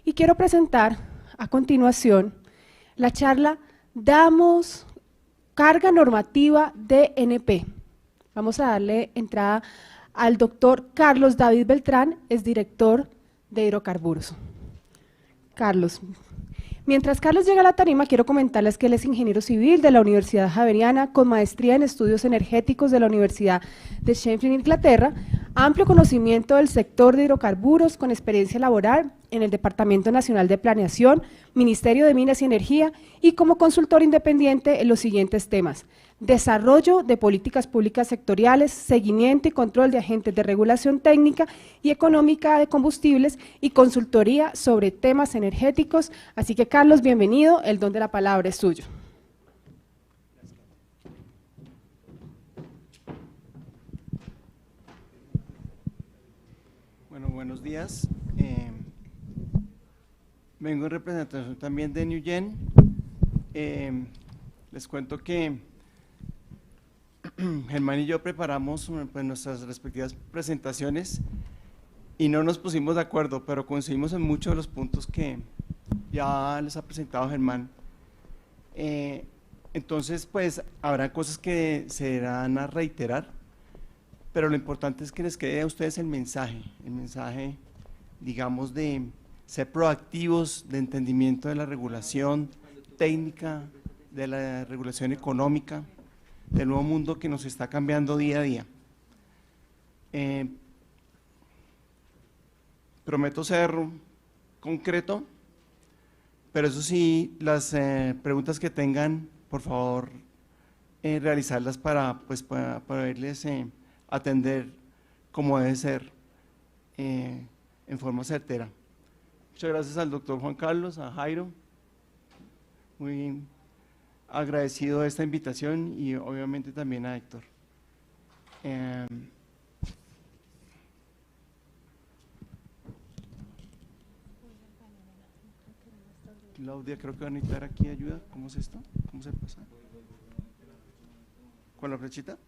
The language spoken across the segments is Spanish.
Y quiero presentar a continuación la charla Damos carga normativa DNP. Vamos a darle entrada al doctor Carlos David Beltrán, es director de hidrocarburos. Carlos. Mientras Carlos llega a la tarima, quiero comentarles que él es ingeniero civil de la Universidad Javeriana, con maestría en estudios energéticos de la Universidad de Sheffield, Inglaterra, amplio conocimiento del sector de hidrocarburos, con experiencia laboral en el Departamento Nacional de Planeación, Ministerio de Minas y Energía, y como consultor independiente en los siguientes temas: desarrollo de políticas públicas sectoriales, seguimiento y control de agentes de regulación técnica y económica de combustibles y consultoría sobre temas energéticos. Así que, Carlos, bienvenido, el don de la palabra es suyo. Bueno, buenos días. Vengo en representación también de Nugen. Les cuento que Germán y yo preparamos pues, nuestras respectivas presentaciones y no nos pusimos de acuerdo, pero coincidimos en muchos de los puntos que ya les ha presentado Germán. Entonces, pues habrá cosas que se van a reiterar, pero lo importante es que les quede a ustedes el mensaje, digamos, de ser proactivos, de entendimiento de la regulación técnica, de la regulación económica, del nuevo mundo que nos está cambiando día a día. Prometo ser concreto, pero eso sí, las preguntas que tengan, por favor, realizarlas para poderles atender como debe ser, en forma certera. Muchas gracias al doctor Juan Carlos, a Jairo, muy agradecido de esta invitación, y obviamente también a Héctor. Claudia, creo que va a necesitar aquí ayuda. ¿Cómo es esto? ¿Cómo se pasa? ¿Con la flechita?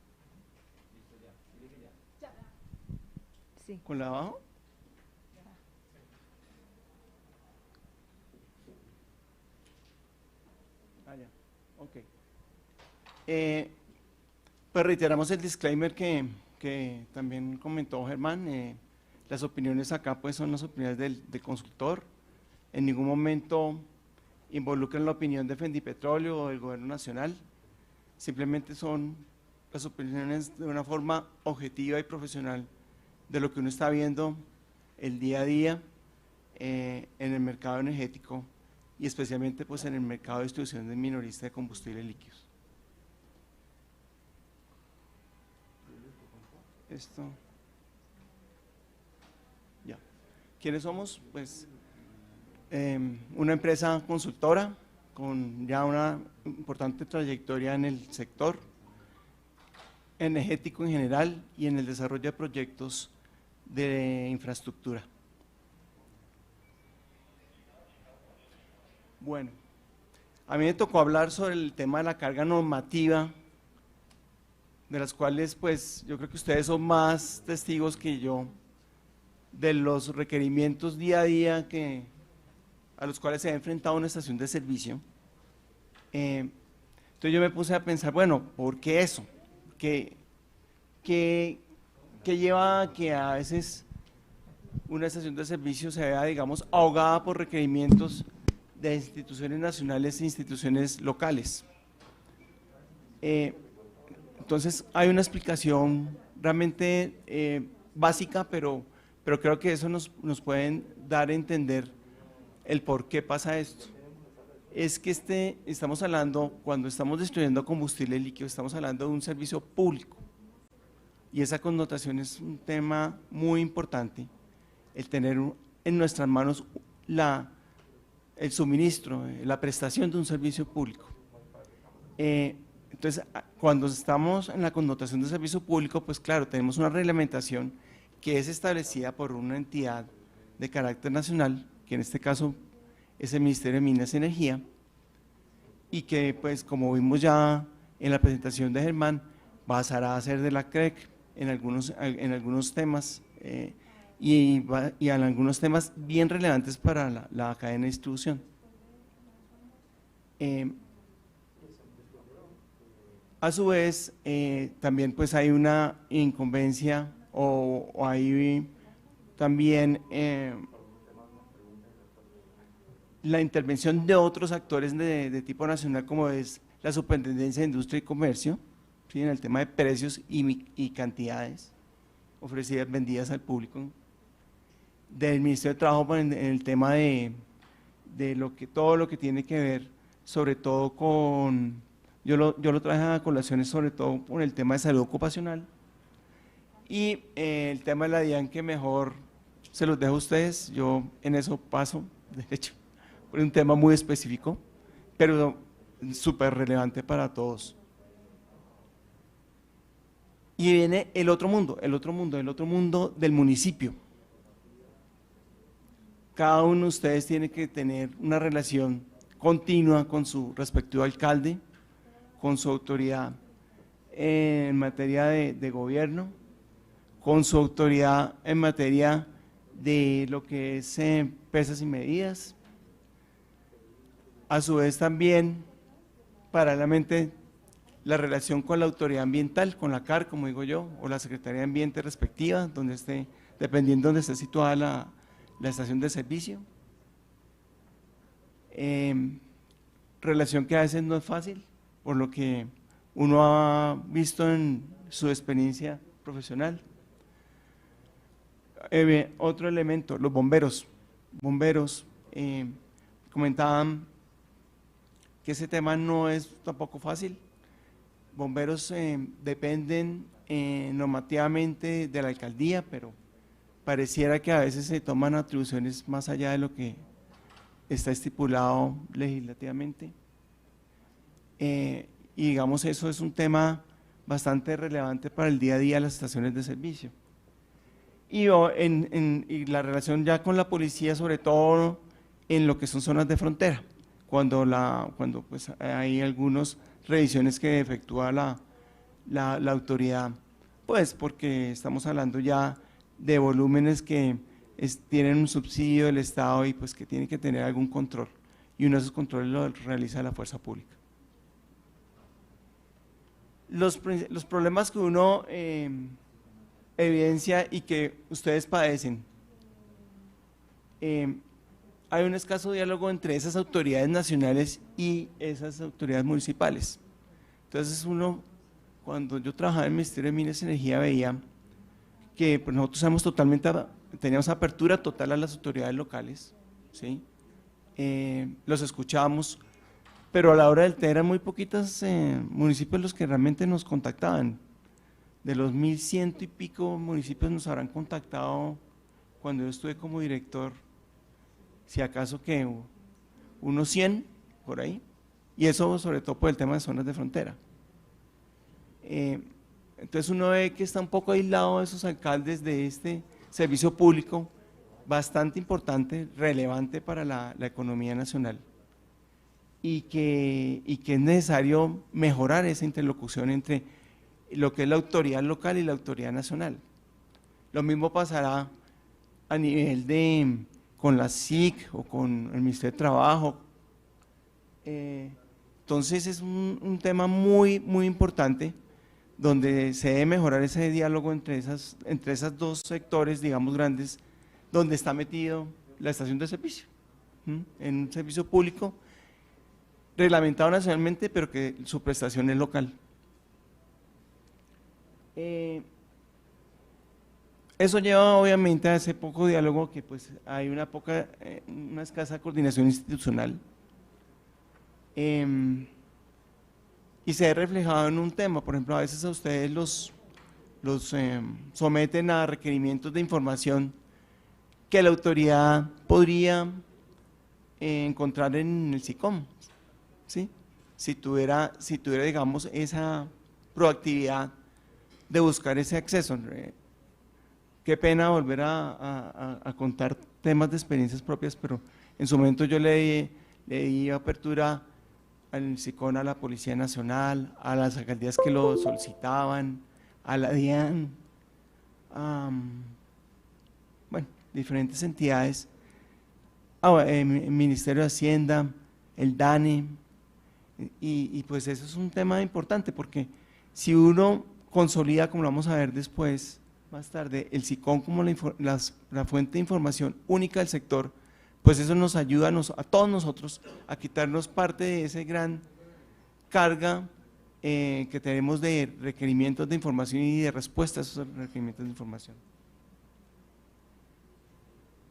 Sí. ¿Con la de abajo? Ah, ya. Ok. Pues reiteramos el disclaimer que también comentó Germán. Las opiniones acá pues son las opiniones del consultor. En ningún momento involucran la opinión de Fendipetróleo o del gobierno nacional. Simplemente son las opiniones de una forma objetiva y profesional de lo que uno está viendo el día a día en el mercado energético, y especialmente pues en el mercado de distribución de minorista de combustibles líquidos. Esto. Ya. ¿Quiénes somos? Pues una empresa consultora con ya una importante trayectoria en el sector energético en general y en el desarrollo de proyectos de infraestructura. Bueno, a mí me tocó hablar sobre el tema de la carga normativa, de las cuales pues yo creo que ustedes son más testigos que yo de los requerimientos día a día a los cuales se ha enfrentado una estación de servicio. Entonces yo me puse a pensar, bueno, ¿por qué eso? ¿Qué lleva a que a veces una estación de servicio se vea, digamos, ahogada por requerimientos de instituciones nacionales e instituciones locales? Entonces hay una explicación realmente básica, pero creo que eso nos pueden dar a entender el por qué pasa esto. Es que estamos hablando, cuando estamos destruyendo combustible líquido, estamos hablando de un servicio público, y esa connotación es un tema muy importante, el tener en nuestras manos el suministro, la prestación de un servicio público. Entonces, cuando estamos en la connotación de servicio público, pues claro, tenemos una reglamentación que es establecida por una entidad de carácter nacional, que en este caso es el Ministerio de Minas y Energía, y que pues como vimos ya en la presentación de Germán, pasará a ser de la CREC en algunos temas, y en algunos temas bien relevantes para la cadena de distribución. A su vez, también pues hay una incumbencia o hay también la intervención de otros actores de tipo nacional, como es la Superintendencia de Industria y Comercio, ¿sí?, en el tema de precios y cantidades ofrecidas, vendidas al público, del Ministerio de Trabajo en el tema de todo lo que tiene que ver, sobre todo con, yo lo traje a colaciones sobre todo con el tema de salud ocupacional, y el tema de la DIAN, que mejor se los dejo a ustedes, yo en eso paso, de hecho, por un tema muy específico, pero súper relevante para todos. Y viene el otro mundo del municipio. Cada uno de ustedes tiene que tener una relación continua con su respectivo alcalde, con su autoridad en materia de gobierno, con su autoridad en materia de lo que es pesas y medidas. A su vez también, paralelamente, la relación con la autoridad ambiental, con la CAR, como digo yo, o la Secretaría de Ambiente respectiva, donde esté, dependiendo de donde esté situada la estación de servicio. Relación que a veces no es fácil, por lo que uno ha visto en su experiencia profesional. Otro elemento, los bomberos. Comentaban que ese tema no es tampoco fácil. Bomberos dependen normativamente de la alcaldía, pero pareciera que a veces se toman atribuciones más allá de lo que está estipulado legislativamente. Y digamos, eso es un tema bastante relevante para el día a día de las estaciones de servicio. Y la relación ya con la policía, sobre todo en lo que son zonas de frontera, cuando pues hay algunas revisiones que efectúa la autoridad, pues porque estamos hablando ya de volúmenes que tienen un subsidio del Estado y pues que tienen que tener algún control, y uno de esos controles lo realiza la fuerza pública. Los problemas que uno evidencia y que ustedes padecen, hay un escaso diálogo entre esas autoridades nacionales y esas autoridades municipales. Entonces uno, cuando yo trabajaba en el Ministerio de Minas y Energía, veía que pues, nosotros teníamos apertura total a las autoridades locales, ¿sí? Los escuchábamos, pero a la hora del té eran muy poquitos municipios los que realmente nos contactaban. De los 1.100 y pico municipios nos habrán contactado cuando yo estuve como director, si acaso que unos 100 por ahí, y eso sobre todo por el tema de zonas de frontera. Entonces uno ve que está un poco aislado esos alcaldes de este servicio público bastante importante, relevante para la economía nacional, y que es necesario mejorar esa interlocución entre lo que es la autoridad local y la autoridad nacional. Lo mismo pasará a nivel con la SIC o con el Ministerio de Trabajo. Entonces es un tema muy importante, donde se debe mejorar ese diálogo entre esas dos sectores, digamos, grandes, donde está metido la estación de servicio, en un servicio público reglamentado nacionalmente, pero que su prestación es local. Eso lleva obviamente a ese poco diálogo, que pues hay una escasa coordinación institucional, y se ve reflejado en un tema. Por ejemplo, a veces a ustedes los someten a requerimientos de información que la autoridad podría encontrar en el SICOM, ¿sí? Si tuviera, digamos, esa proactividad de buscar ese acceso. Qué pena volver a contar temas de experiencias propias, pero en su momento yo le di apertura al SICON, a la Policía Nacional, a las alcaldías que lo solicitaban, a la DIAN, diferentes entidades, Ministerio de Hacienda, el DANE, y pues eso es un tema importante, porque si uno consolida, como lo vamos a ver después, más tarde, el SICOM como la fuente de información única del sector, pues eso nos ayuda a todos nosotros a quitarnos parte de esa gran carga que tenemos de requerimientos de información y de respuestas a esos requerimientos de información.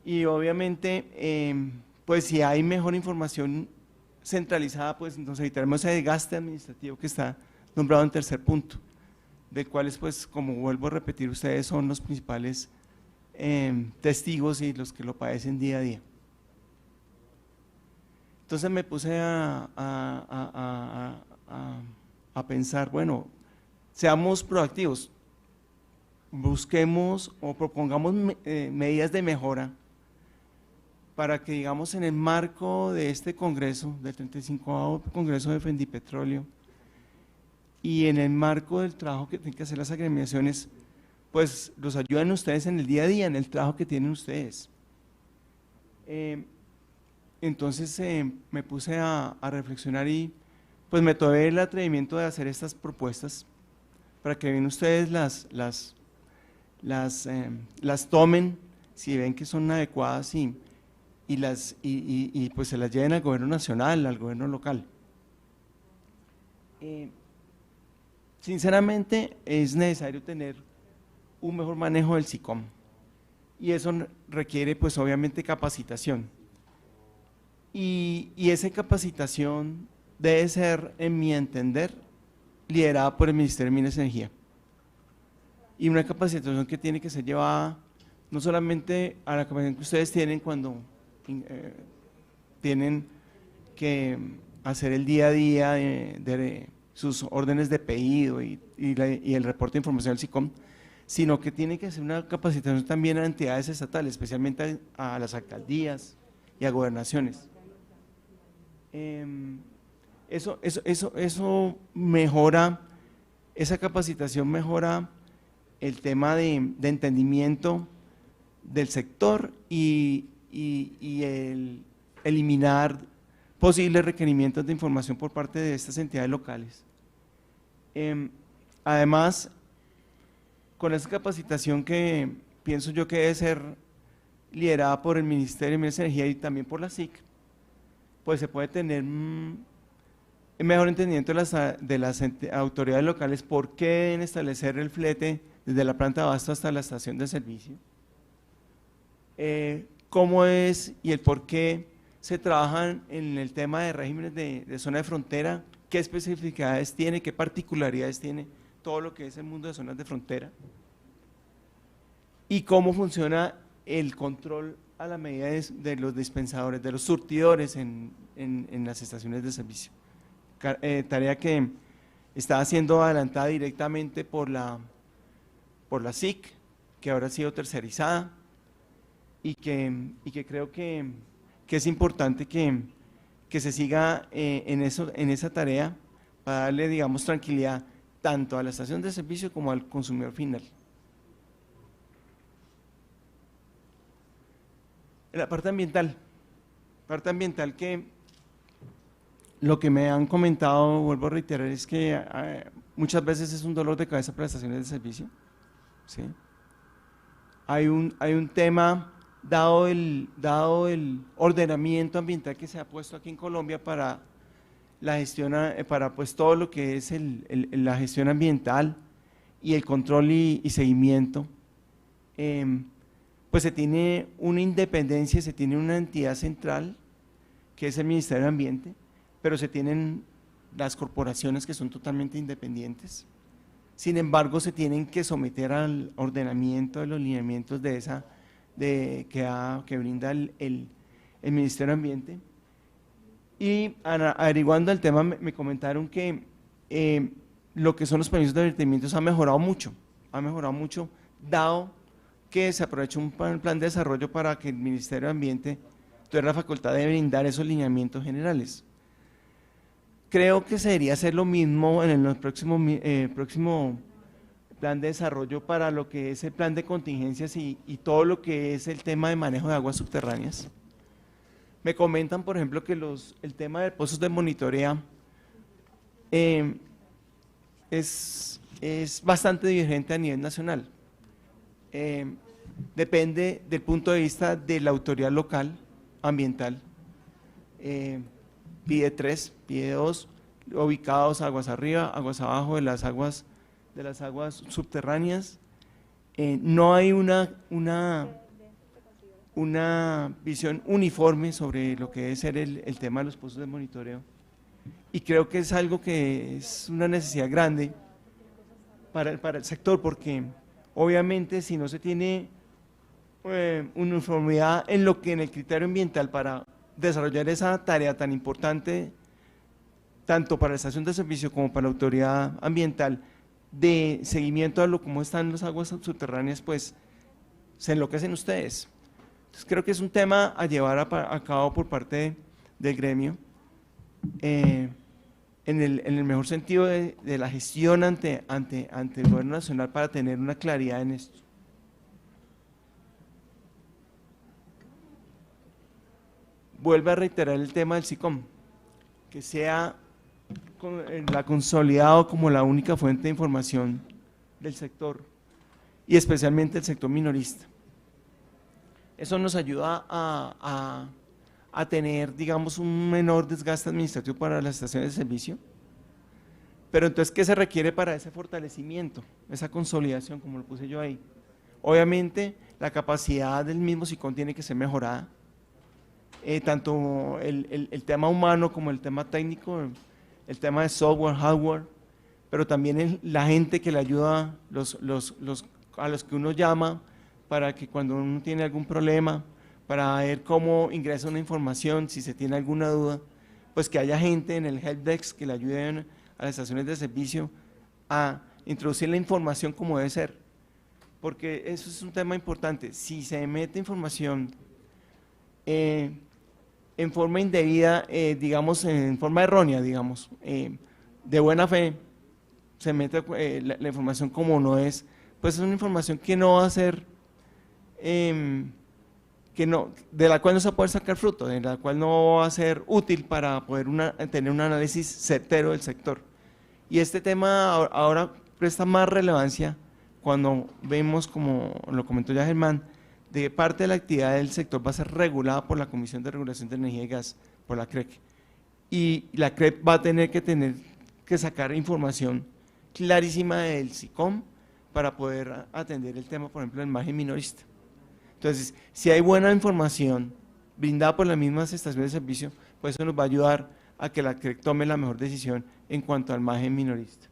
Y obviamente, pues si hay mejor información centralizada, pues entonces evitaremos ese desgaste administrativo que está nombrado en tercer punto, de cuales, pues, como vuelvo a repetir, ustedes son los principales testigos y los que lo padecen día a día. Entonces me puse a pensar, bueno, seamos proactivos, busquemos o propongamos medidas de mejora para que, digamos, en el marco de este congreso, del 35º Congreso de Fendipetróleo, y en el marco del trabajo que tienen que hacer las agremiaciones, pues los ayuden ustedes en el día a día, en el trabajo que tienen ustedes. Entonces me puse a reflexionar y pues me tomé el atrevimiento de hacer estas propuestas para que bien ustedes las tomen, si ven que son adecuadas y pues se las lleven al gobierno nacional, al gobierno local. Sinceramente es necesario tener un mejor manejo del SICOM y eso requiere pues obviamente capacitación y esa capacitación debe ser, en mi entender, liderada por el Ministerio de Minas y Energía, y una capacitación que tiene que ser llevada no solamente a la capacitación que ustedes tienen cuando tienen que hacer el día a día de sus órdenes de pedido y el reporte de información del SICOM, sino que tiene que ser una capacitación también a entidades estatales, especialmente a las alcaldías y a gobernaciones. Eso mejora, esa capacitación mejora el tema de entendimiento del sector y el eliminar posibles requerimientos de información por parte de estas entidades locales. Además, con esa capacitación que pienso yo que debe ser liderada por el Ministerio de Minas y Energía y también por la SIC, pues se puede tener un mejor entendimiento de las autoridades locales por qué deben establecer el flete desde la planta de abasto hasta la estación de servicio, cómo es y el por qué se trabajan en el tema de regímenes de zona de frontera, qué especificidades tiene, qué particularidades tiene todo lo que es el mundo de zonas de frontera y cómo funciona el control a la medida de los dispensadores, de los surtidores en las estaciones de servicio. Tarea que está siendo adelantada directamente por la SIC, que ahora ha sido tercerizada y que creo que es importante que se siga en esa tarea para darle, digamos, tranquilidad tanto a la estación de servicio como al consumidor final. La parte ambiental que lo que me han comentado, vuelvo a reiterar, es que muchas veces es un dolor de cabeza para las estaciones de servicio, ¿sí? Hay un tema, dado el ordenamiento ambiental que se ha puesto aquí en Colombia para la gestión, para pues todo lo que es la gestión ambiental y el control y seguimiento, pues se tiene una independencia, se tiene una entidad central que es el Ministerio de Ambiente, pero se tienen las corporaciones que son totalmente independientes. Sin embargo, se tienen que someter al ordenamiento de los lineamientos que brinda el Ministerio de Ambiente. Y averiguando el tema me comentaron que lo que son los permisos de vertimientos ha mejorado mucho, dado que se aprovechó un plan de desarrollo para que el Ministerio de Ambiente tuviera la facultad de brindar esos lineamientos generales. Creo que se debería hacer lo mismo en el próximo plan de desarrollo para lo que es el plan de contingencias y todo lo que es el tema de manejo de aguas subterráneas. Me comentan, por ejemplo, que el tema de pozos de monitoreo es bastante divergente a nivel nacional. Depende del punto de vista de la autoridad local ambiental. Pide 3, pide 2, ubicados aguas arriba, aguas abajo de las aguas subterráneas. No hay una visión uniforme sobre lo que debe ser el tema de los pozos de monitoreo, y creo que es algo que es una necesidad grande para el sector, porque obviamente si no se tiene uniformidad en el criterio ambiental para desarrollar esa tarea tan importante, tanto para la estación de servicio como para la autoridad ambiental, de seguimiento a cómo están las aguas subterráneas, pues se enloquecen ustedes. Entonces creo que es un tema a llevar a cabo por parte del gremio, en el mejor sentido de la gestión ante el gobierno nacional, para tener una claridad en esto. Vuelve a reiterar el tema del SICOM, que sea consolidado como la única fuente de información del sector, y especialmente el sector minorista. Eso nos ayuda a tener, digamos, un menor desgaste administrativo para las estaciones de servicio. Pero entonces, ¿qué se requiere para ese fortalecimiento, esa consolidación, como lo puse yo ahí? Obviamente, la capacidad del mismo SICOM tiene que ser mejorada, tanto el tema humano como el tema técnico, el tema de software, hardware, pero también la gente que le ayuda, a los que uno llama para que cuando uno tiene algún problema, para ver cómo ingresa una información, si se tiene alguna duda, pues que haya gente en el helpdesk que le ayuden a las estaciones de servicio a introducir la información como debe ser, porque eso es un tema importante. Si se mete información en forma indebida, digamos, en forma errónea, digamos, de buena fe, se mete la información como no es, pues es una información que no va a ser, de la cual no se puede sacar fruto, de la cual no va a ser útil para poder tener un análisis certero del sector. Y este tema ahora presta más relevancia cuando vemos, como lo comentó ya Germán, de parte de la actividad del sector va a ser regulada por la Comisión de Regulación de Energía y Gas, por la CREC, y la CREC va a tener que sacar información clarísima del SICOM para poder atender el tema, por ejemplo, del margen minorista. Entonces, si hay buena información brindada por las mismas estaciones de servicio, pues eso nos va a ayudar a que la CREC tome la mejor decisión en cuanto al margen minorista.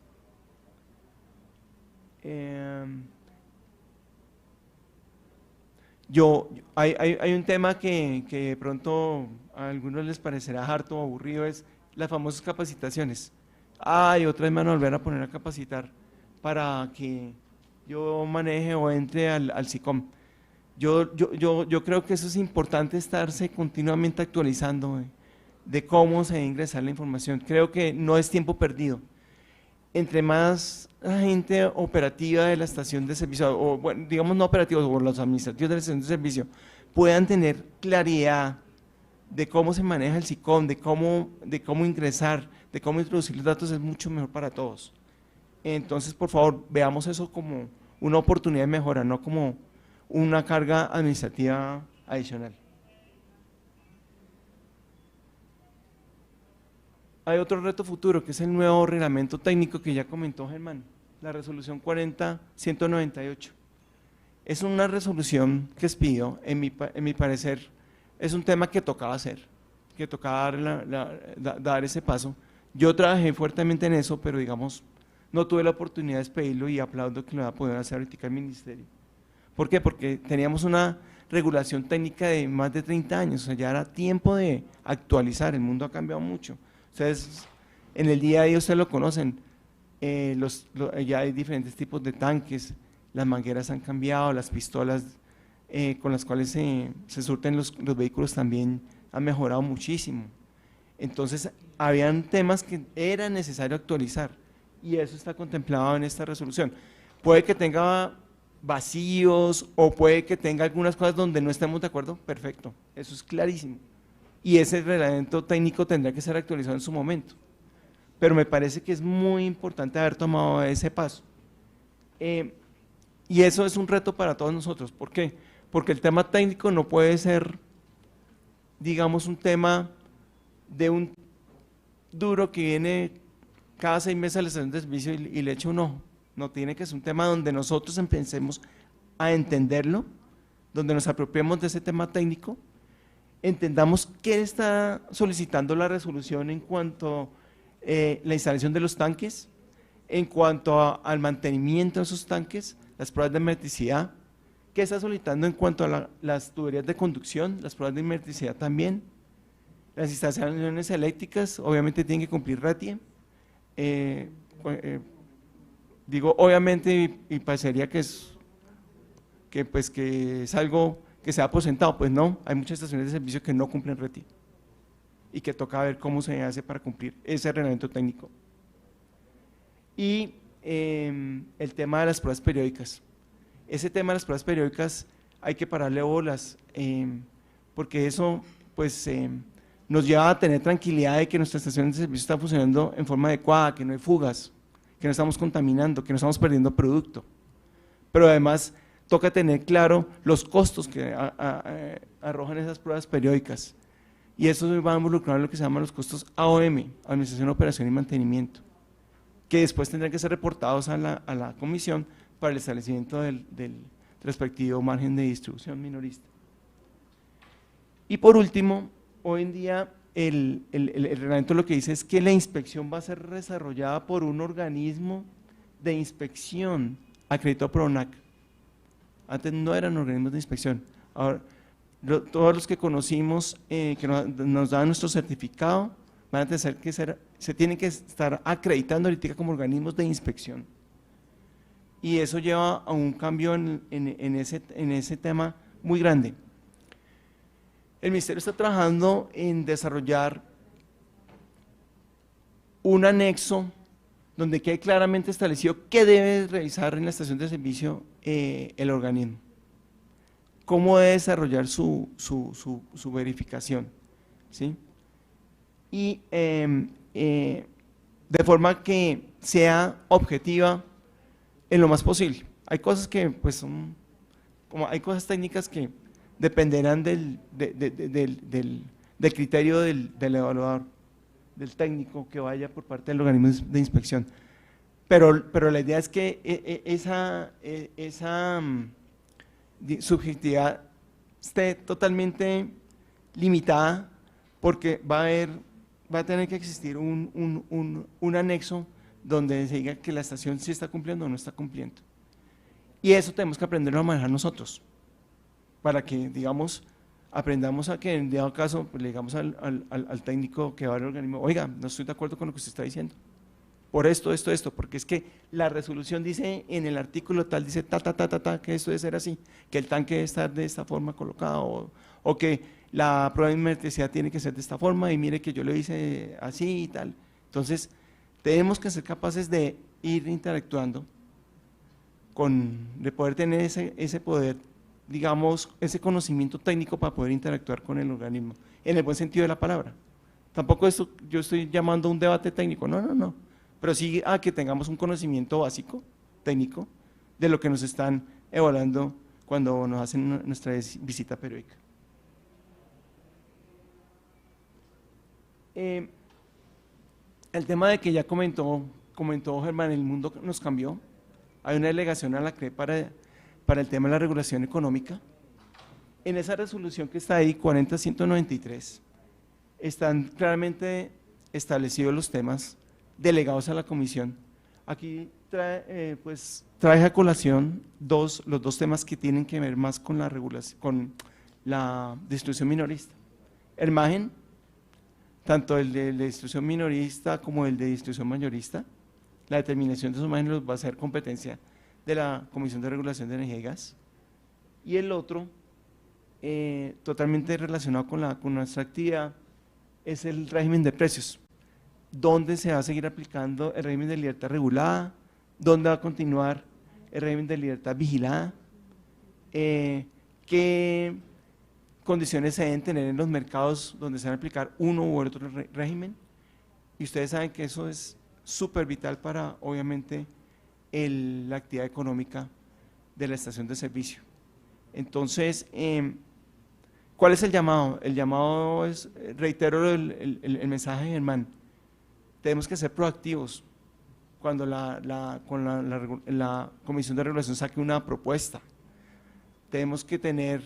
Hay un tema que de pronto a algunos les parecerá harto o aburrido, es las famosas capacitaciones. Y otra vez me van a volver a poner a capacitar para que yo maneje o entre al SICOM. Yo creo que eso es importante, estarse continuamente actualizando de cómo se debe ingresar la información. Creo que no es tiempo perdido. Entre más la gente operativa de la estación de servicio, o bueno, digamos no operativos, o los administrativos de la estación de servicio, puedan tener claridad de cómo se maneja el SICOM, de cómo ingresar, de cómo introducir los datos, es mucho mejor para todos. Entonces, por favor, veamos eso como una oportunidad de mejora, no como una carga administrativa adicional. Hay otro reto futuro, que es el nuevo reglamento técnico que ya comentó Germán, la resolución 40-198. Es una resolución que expidió, en mi parecer, es un tema que tocaba hacer, que tocaba dar ese paso. Yo trabajé fuertemente en eso, pero digamos, no tuve la oportunidad de expedirlo, y aplaudo que lo va a poder hacer ahorita el ministerio. ¿Por qué? Porque teníamos una regulación técnica de más de 30 años, o sea, ya era tiempo de actualizar, el mundo ha cambiado mucho. Ustedes en el día a día, ustedes lo conocen, ya hay diferentes tipos de tanques, las mangueras han cambiado, las pistolas con las cuales se surten los vehículos también han mejorado muchísimo. Entonces, habían temas que era necesario actualizar, y eso está contemplado en esta resolución. Puede que tenga vacíos o puede que tenga algunas cosas donde no estemos de acuerdo, perfecto, eso es clarísimo. Y ese reglamento técnico tendrá que ser actualizado en su momento. Pero me parece que es muy importante haber tomado ese paso. Y eso es un reto para todos nosotros. ¿Por qué? Porque el tema técnico no puede ser, digamos, un tema de un duro que viene cada 6 meses a la estación de servicio y le echa un ojo. No, tiene que ser un tema donde nosotros empecemos a entenderlo, donde nos apropiemos de ese tema técnico, entendamos qué está solicitando la resolución en cuanto la instalación de los tanques, en cuanto al mantenimiento de esos tanques, las pruebas de hermeticidad, qué está solicitando en cuanto a las tuberías de conducción, las pruebas de hermeticidad también, las instalaciones eléctricas, obviamente tienen que cumplir RETIE, digo obviamente y parecería que es algo que se ha aposentado, pues no, hay muchas estaciones de servicio que no cumplen RETIE y que toca ver cómo se hace para cumplir ese reglamento técnico. Y el tema de las pruebas periódicas. Ese tema de las pruebas periódicas hay que pararle bolas, porque eso pues nos lleva a tener tranquilidad de que nuestra estación de servicio está funcionando en forma adecuada, que no hay fugas, que no estamos contaminando, que no estamos perdiendo producto. Pero además toca tener claro los costos que arrojan esas pruebas periódicas. Y eso va a involucrar lo que se llaman los costos AOM, Administración, Operación y Mantenimiento, que después tendrán que ser reportados a la comisión para el establecimiento del respectivo margen de distribución minorista. Y por último, hoy en día el reglamento lo que dice es que la inspección va a ser desarrollada por un organismo de inspección acreditado por ONAC. Antes no eran organismos de inspección. Ahora, todos los que conocimos que nos dan nuestro certificado van a tener que se tienen que estar acreditando ahorita como organismos de inspección. Y eso lleva a un cambio en ese tema muy grande. El Ministerio está trabajando en desarrollar un anexo donde quede claramente establecido qué debe realizar en la estación de servicio el organismo, cómo debe desarrollar su verificación, ¿sí? Y de forma que sea objetiva en lo más posible. Hay cosas que pues son, como hay cosas técnicas que dependerán del criterio del evaluador, del técnico que vaya por parte del organismo de inspección. Pero la idea es que esa subjetividad esté totalmente limitada, porque va a tener que existir un anexo donde se diga que la estación sí está cumpliendo o no está cumpliendo. Y eso tenemos que aprenderlo a manejar nosotros, para que, digamos, aprendamos a que en dado caso pues, le digamos al técnico que va al organismo, oiga, no estoy de acuerdo con lo que usted está diciendo, por esto, porque es que la resolución dice en el artículo tal, dice que esto debe ser así, que el tanque debe estar de esta forma colocado, o que la prueba de hermeticidad tiene que ser de esta forma, y mire que yo lo hice así y tal. Entonces, tenemos que ser capaces de ir interactuando, de poder tener ese poder, digamos, ese conocimiento técnico para poder interactuar con el organismo, en el buen sentido de la palabra. Tampoco esto yo estoy llamando a un debate técnico, no, pero sí a que tengamos un conocimiento básico, técnico, de lo que nos están evaluando cuando nos hacen nuestra visita periódica. El tema de que ya comentó Germán, el mundo nos cambió. Hay una delegación a la CRE para el tema de la regulación económica. En esa resolución que está ahí, 40.193, están claramente establecidos los temas delegados a la comisión. Aquí trae a colación los dos temas que tienen que ver más con la regulación, con la distribución minorista. El margen, tanto el de la distribución minorista como el de distribución mayorista, la determinación de esos márgenes los va a ser competencia de la Comisión de Regulación de Energía y Gas. Y el otro, totalmente relacionado con nuestra actividad, es el régimen de precios, donde se va a seguir aplicando el régimen de libertad regulada, donde va a continuar el régimen de libertad vigilada, qué condiciones se deben tener en los mercados donde se van a aplicar uno u otro régimen, y ustedes saben que eso es súper vital para, obviamente, la actividad económica de la estación de servicio. Entonces, ¿cuál es el llamado? El llamado es, reitero el mensaje de Germán, tenemos que ser proactivos cuando la Comisión de Regulación saque una propuesta. Tenemos que tener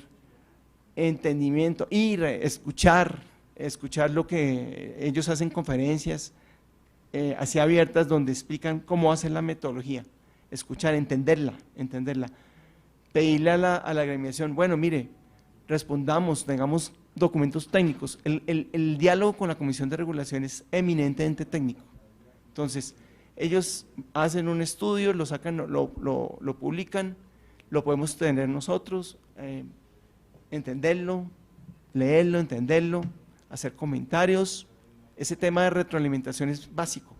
entendimiento y escuchar lo que ellos hacen, conferencias así abiertas donde explican cómo hacer la metodología, escuchar, entenderla, pedirle a la agremiación, bueno, mire, respondamos, tengamos documentos técnicos. El diálogo con la Comisión de Regulación es eminentemente técnico. Entonces, ellos hacen un estudio, lo sacan, lo publican, lo podemos tener nosotros, entenderlo, leerlo, entenderlo, hacer comentarios. Ese tema de retroalimentación es básico.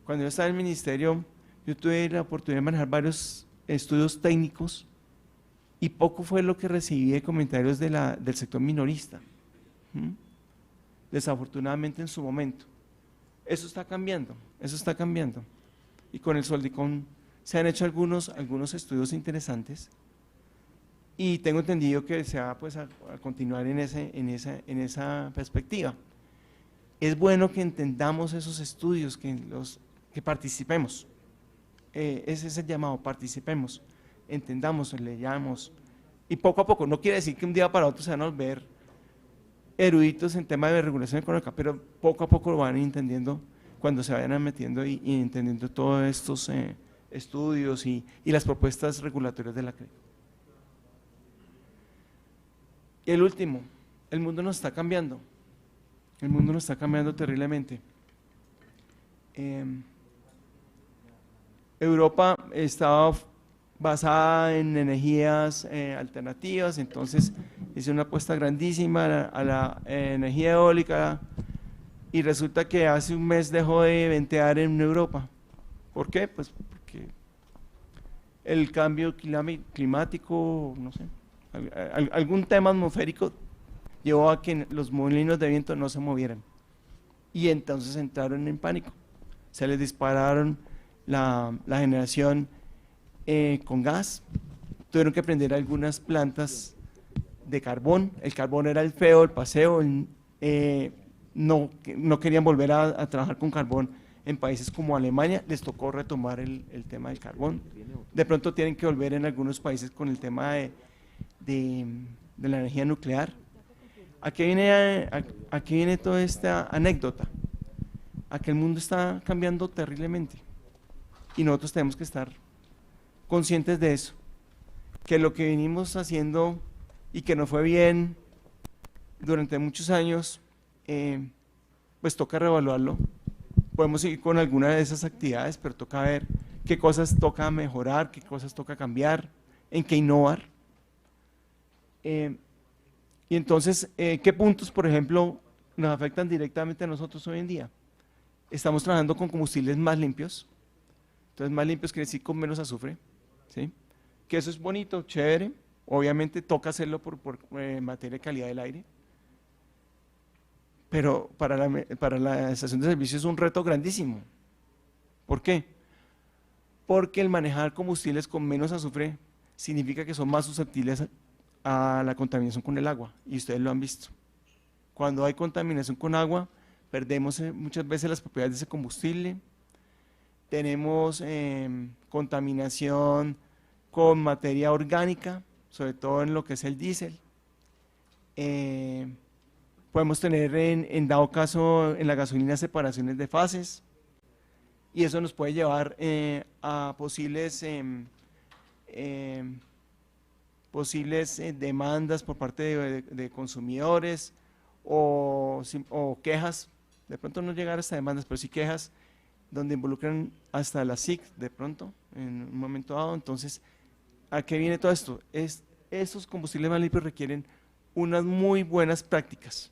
Cuando yo estaba en el ministerio, yo tuve la oportunidad de manejar varios estudios técnicos y poco fue lo que recibí de comentarios del sector minorista, desafortunadamente en su momento. Eso está cambiando, y con el Soldicom se han hecho algunos estudios interesantes y tengo entendido que se va pues, a continuar en esa perspectiva. Es bueno que entendamos esos estudios, que participemos, ese es el llamado, participemos, entendamos, leamos, y poco a poco, no quiere decir que un día para otro se van a volver eruditos en tema de regulación económica, pero poco a poco lo van entendiendo cuando se vayan metiendo y entendiendo todos estos estudios y las propuestas regulatorias de la CRE. Y el último, el mundo nos está cambiando, terriblemente. Europa estaba basada en energías alternativas, entonces hizo una apuesta grandísima a la energía eólica y resulta que hace un mes dejó de ventear en Europa. ¿Por qué? Pues porque el cambio climático, no sé, algún tema atmosférico llevó a que los molinos de viento no se movieran y entonces entraron en pánico, se les dispararon la generación con gas, tuvieron que prender algunas plantas de carbón, el carbón era el feo, el paseo, no querían volver a trabajar con carbón en países como Alemania, les tocó retomar el tema del carbón, de pronto tienen que volver en algunos países con el tema de la energía nuclear. Aquí viene toda esta anécdota, a que el mundo está cambiando terriblemente y nosotros tenemos que estar conscientes de eso, que lo que venimos haciendo y que nos fue bien durante muchos años, pues toca reevaluarlo. Podemos seguir con alguna de esas actividades, pero toca ver qué cosas toca mejorar, qué cosas toca cambiar, en qué innovar. Y entonces, ¿qué puntos, por ejemplo, nos afectan directamente a nosotros hoy en día? Estamos trabajando con combustibles más limpios, entonces más limpios quiere decir con menos azufre, ¿sí? Que eso es bonito, chévere, obviamente toca hacerlo por materia de calidad del aire, pero para la estación de servicio es un reto grandísimo. ¿Por qué? Porque el manejar combustibles con menos azufre significa que son más susceptibles a la contaminación con el agua, y ustedes lo han visto. Cuando hay contaminación con agua, perdemos muchas veces las propiedades de ese combustible, tenemos contaminación con materia orgánica, sobre todo en lo que es el diésel, podemos tener en dado caso en la gasolina separaciones de fases, y eso nos puede llevar a posibles demandas por parte de consumidores o quejas, de pronto no llegar hasta demandas, pero sí quejas donde involucran hasta la SIC de pronto, en un momento dado. Entonces, ¿a qué viene todo esto? Estos combustibles más limpios requieren unas muy buenas prácticas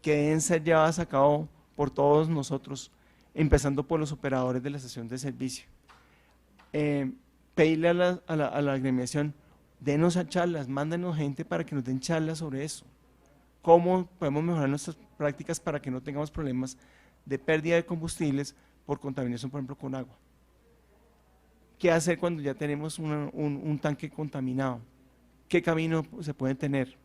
que deben ser llevadas a cabo por todos nosotros, empezando por los operadores de la estación de servicio. pedirle a la agremiación, denos a charlas, mándenos gente para que nos den charlas sobre eso. ¿Cómo podemos mejorar nuestras prácticas para que no tengamos problemas de pérdida de combustibles por contaminación, por ejemplo, con agua? ¿Qué hacer cuando ya tenemos un tanque contaminado? ¿Qué camino se puede tener?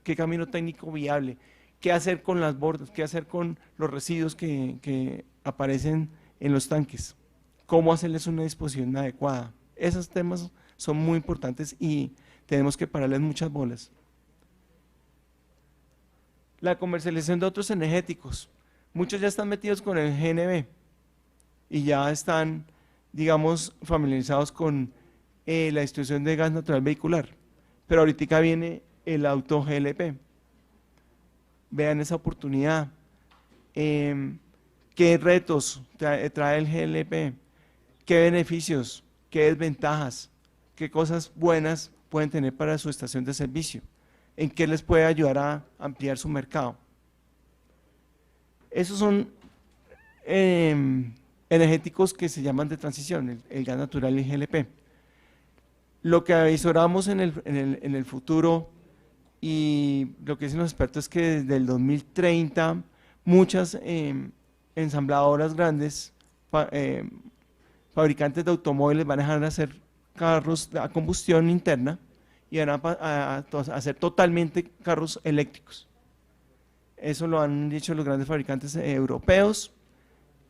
¿Qué camino técnico viable? ¿Qué hacer con las bordas? ¿Qué hacer con los residuos que aparecen en los tanques? ¿Cómo hacerles una disposición adecuada? Esos temas son muy importantes y tenemos que pararles muchas bolas. La comercialización de otros energéticos. Muchos ya están metidos con el GNV y ya están, digamos, familiarizados con la distribución de gas natural vehicular, pero ahorita viene el auto GLP. Vean esa oportunidad. ¿Qué retos trae el GLP? ¿Qué beneficios? ¿Qué desventajas? ¿Qué cosas buenas pueden tener para su estación de servicio? ¿En qué les puede ayudar a ampliar su mercado? Esos son energéticos que se llaman de transición, el gas natural y el GLP. Lo que avisoramos en el futuro y lo que dicen los expertos es que desde el 2030 muchas ensambladoras grandes, fabricantes de automóviles van a dejar de hacer carros a combustión interna y van a hacer totalmente carros eléctricos. Eso lo han dicho los grandes fabricantes europeos,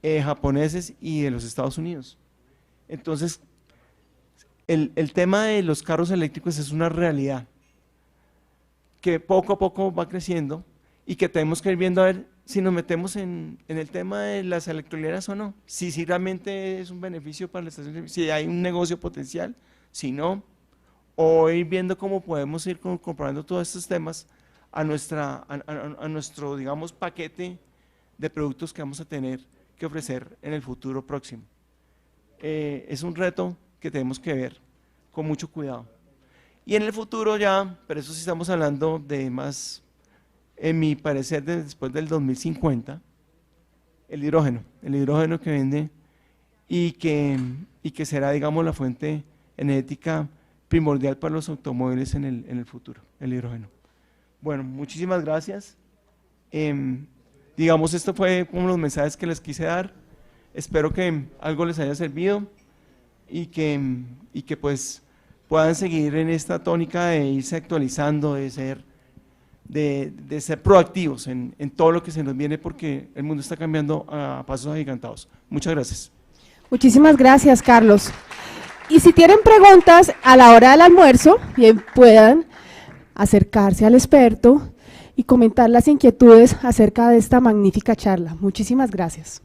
japoneses y de los Estados Unidos. Entonces, el tema de los carros eléctricos es una realidad que poco a poco va creciendo y que tenemos que ir viendo a ver si nos metemos en el tema de las electrolineras o no, si realmente es un beneficio para la estación de servicio, si hay un negocio potencial, si no, o ir viendo cómo podemos ir comprobando todos estos temas a nuestro, digamos, paquete de productos que vamos a tener que ofrecer en el futuro próximo. Es un reto que tenemos que ver con mucho cuidado. Y en el futuro ya, pero eso sí estamos hablando de más, en mi parecer, después del 2050, el hidrógeno que vende y que será, digamos, la fuente energética primordial para los automóviles en el futuro, el hidrógeno. Bueno, muchísimas gracias. Digamos, esto fue como los mensajes que les quise dar. Espero que algo les haya servido y que pues puedan seguir en esta tónica de irse actualizando, de ser proactivos en todo lo que se nos viene, porque el mundo está cambiando a pasos agigantados. Muchas gracias. Muchísimas gracias, Carlos. Y si tienen preguntas a la hora del almuerzo, bien puedan acercarse al experto y comentar las inquietudes acerca de esta magnífica charla. Muchísimas gracias.